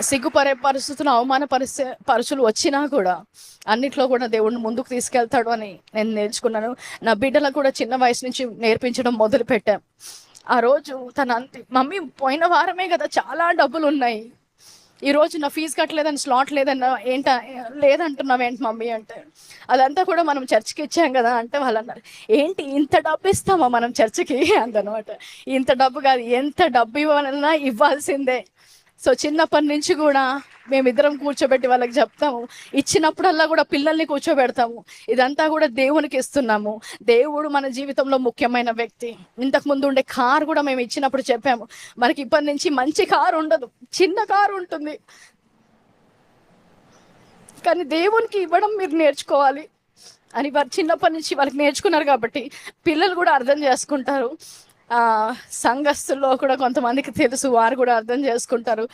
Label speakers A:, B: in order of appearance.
A: సిగ్గుపరే పరిస్థితులు, పరుచులు వచ్చినా కూడా అన్నిట్లో కూడా దేవుడిని ముందుకు తీసుకెళ్తాడు అని నేను నేర్చుకున్నాను. నా బిడ్డలకు కూడా చిన్న వయసు నుంచి నేర్పించడం మొదలు పెట్టాం. ఆ రోజు తన మమ్మీ పోయిన వారమే కదా చాలా డబ్బులు ఉన్నాయి, ఈరోజు నా ఫీజు కట్టలేదని స్లాట్ లేదంటున్నావు ఏంటి మమ్మీ అంటే, అదంతా కూడా మనం చర్చికి ఇచ్చాం కదా అంటే వాళ్ళు అన్నారు, ఏంటి ఇంత డబ్బు ఇస్తామా మనం చర్చికి అందనమాట. ఇంత డబ్బు కాదు, ఎంత డబ్బు ఇవ్వాలన్నా ఇవ్వాల్సిందే. సో చిన్నప్పటి నుంచి కూడా మేమిద్దరం కూర్చోబెట్టి వాళ్ళకి చెప్తాము, ఇచ్చినప్పుడల్లా కూడా పిల్లల్ని కూర్చోబెడతాము. ఇదంతా కూడా దేవునికి ఇస్తున్నాము. దేవుడు మన జీవితంలో ముఖ్యమైన వ్యక్తి. ఇంతకు ముందు ఉండే కారు కూడా మేము ఇచ్చినప్పుడు చెప్పాము, మనకి ఇప్పటి నుంచి మంచి కారు ఉండదు, చిన్న కారు ఉంటుంది, కానీ దేవునికి ఇవ్వడం మీరు నేర్చుకోవాలి అని వారు చిన్నప్పటి నుంచి వాళ్ళకి నేర్చుకున్నారు. కాబట్టి పిల్లలు కూడా అర్థం చేసుకుంటారు. సంఘస్థుల్లో కూడా కొంతమందికి తెలుసు, వారు కూడా అర్థం చేసుకుంటారు.